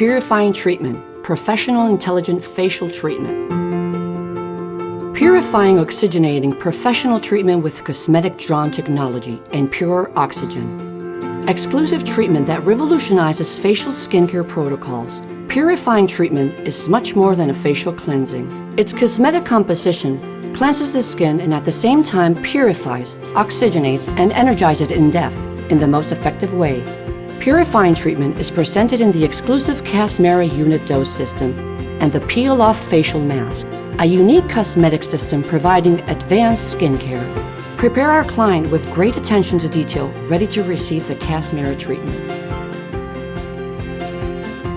Purifying Treatment, Professional Intelligent Facial Treatment. Purifying Oxygenating Professional Treatment with Cosmetic Drawn Technology and Pure Oxygen. Exclusive treatment that revolutionizes facial skincare protocols. Purifying treatment is much more than a facial cleansing. Its cosmetic composition cleanses the skin and at the same time purifies, oxygenates, and energizes it in depth in the most effective way. Purifying treatment is presented in the exclusive Casmara unit dose system and the peel-off facial mask, a unique cosmetic system providing advanced skincare. Prepare our client with great attention to detail, ready to receive the Casmara treatment.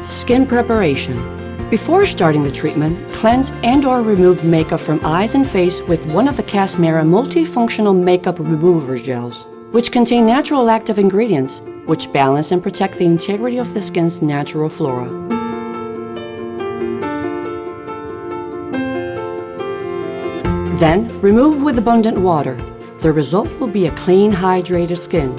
Skin preparation. Before starting the treatment, cleanse and/or remove makeup from eyes and face with one of the Casmara multifunctional makeup remover gels, which contain natural active ingredients which balance and protect the integrity of the skin's natural flora. Then, remove with abundant water. The result will be a clean, hydrated skin.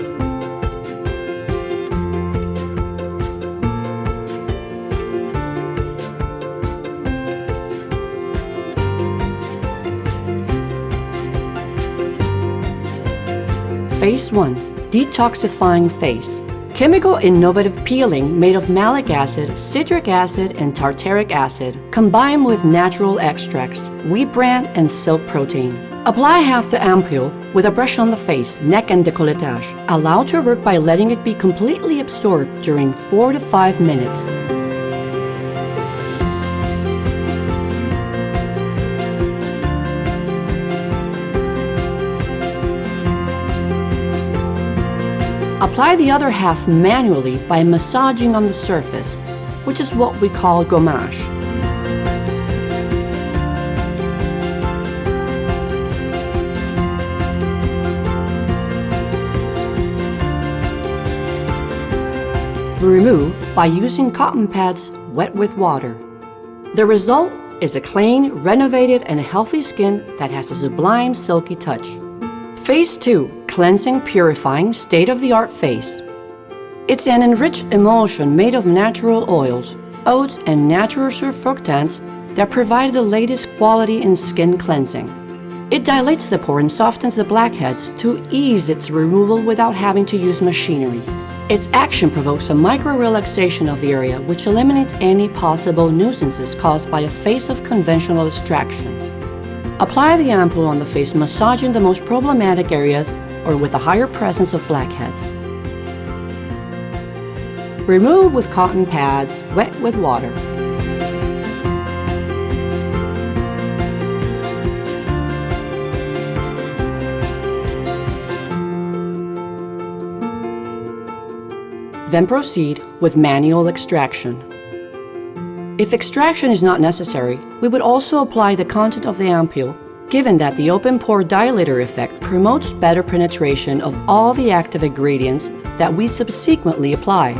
Phase 1. Detoxifying phase. Chemical innovative peeling made of malic acid, citric acid, and tartaric acid, combined with natural extracts, wheat bran, and silk protein. Apply half the ampule with a brush on the face, neck, and décolletage. Allow to work by letting it be completely absorbed during 4 to 5 minutes. Apply the other half manually by massaging on the surface, which is what we call gommage. Remove by using cotton pads wet with water. The result is a clean, renovated, and healthy skin that has a sublime silky touch. Phase 2. Cleansing, Purifying, State-of-the-Art Phase. It's an enriched emulsion made of natural oils, oats, and natural surfactants that provide the latest quality in skin cleansing. It dilates the pore and softens the blackheads to ease its removal without having to use machinery. Its action provokes a micro-relaxation of the area, which eliminates any possible nuisances caused by a phase of conventional extraction. Apply the ampule on the face, massaging the most problematic areas or with a higher presence of blackheads. Remove with cotton pads wet with water. Then proceed with manual extraction. If extraction is not necessary, we would also apply the content of the ampule, given that the open pore dilator effect promotes better penetration of all the active ingredients that we subsequently apply.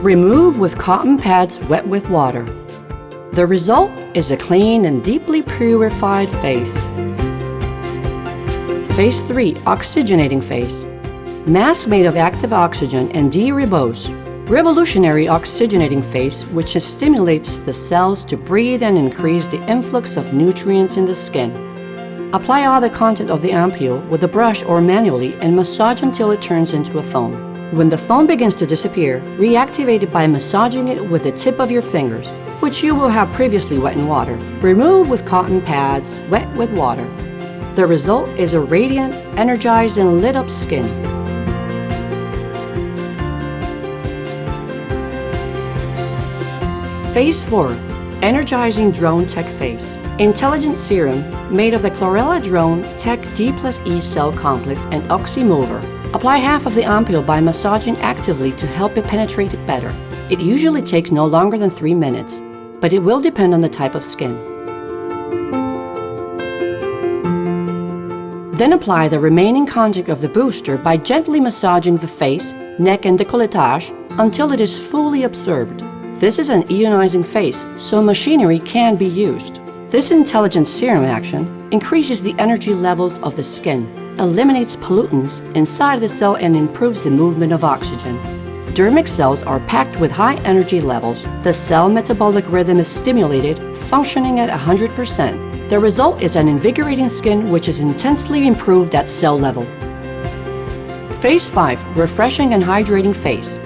Remove with cotton pads wet with water. The result is a clean and deeply purified face. Phase 3. Oxygenating phase. Mask made of active oxygen and de-ribose. Revolutionary oxygenating phase, which stimulates the cells to breathe and increase the influx of nutrients in the skin. Apply all the content of the ampule with a brush or manually and massage until it turns into a foam. When the foam begins to disappear, reactivate it by massaging it with the tip of your fingers, which you will have previously wet in water. Remove with cotton pads wet with water. The result is a radiant, energized, and lit up skin. Phase 4. Energizing Drone Tech Phase. Intelligent serum made of the Chlorella Drone Tech D+E cell complex and Oxymover. Apply half of the ampule by massaging actively to help it penetrate it better. It usually takes no longer than 3 minutes, but it will depend on the type of skin. Then apply the remaining content of the booster by gently massaging the face, neck, and décolletage until it is fully absorbed. This is an ionizing phase, so machinery can be used. This intelligent serum action increases the energy levels of the skin, eliminates pollutants inside the cell, and improves the movement of oxygen. dermic cells are packed with high energy levels. The cell metabolic rhythm is stimulated, functioning at 100%. The result is an invigorating skin which is intensely improved at cell level. Phase 5. Refreshing and hydrating face.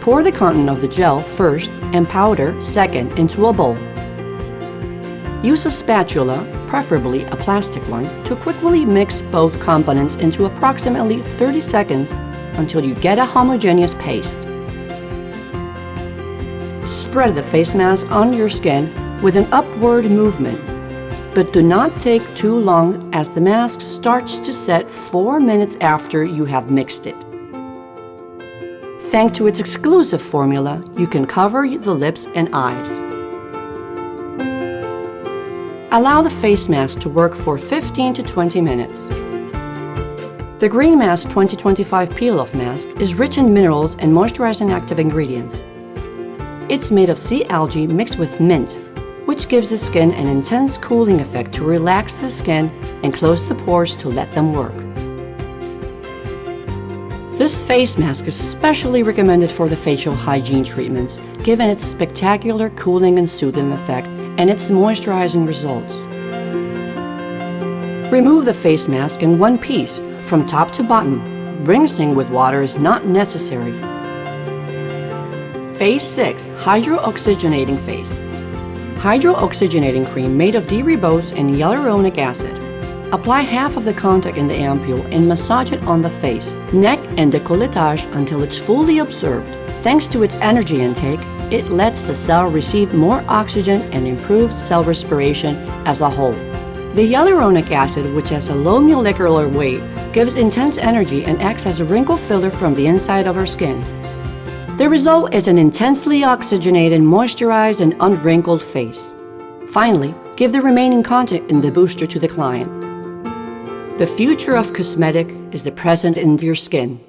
Pour the content of the gel first and powder second into a bowl. Use a spatula, preferably a plastic one, to quickly mix both components into approximately 30 seconds until you get a homogeneous paste. Spread the face mask on your skin with an upward movement, but do not take too long as the mask starts to set 4 minutes after you have mixed it. Thanks to its exclusive formula, you can cover the lips and eyes. Allow the face mask to work for 15 to 20 minutes. The Green Mask 2025 Peel-Off Mask is rich in minerals and moisturizing active ingredients. It's made of sea algae mixed with mint, which gives the skin an intense cooling effect to relax the skin and close the pores to let them work. This face mask is specially recommended for the facial hygiene treatments, given its spectacular cooling and soothing effect and its moisturizing results. Remove the face mask in one piece, from top to bottom. Rinsing with water is not necessary. Phase 6. Hydro-oxygenating face. Hydro-oxygenating cream made of D-ribose and hyaluronic acid. Apply half of the contact in the ampule and massage it on the face, neck, and décolletage until it's fully absorbed. Thanks to its energy intake, it lets the cell receive more oxygen and improves cell respiration as a whole. The hyaluronic acid, which has a low molecular weight, gives intense energy and acts as a wrinkle filler from the inside of our skin. The result is an intensely oxygenated, moisturized, and unwrinkled face. Finally, give the remaining content in the booster to the client. The future of cosmetic is the present in your skin.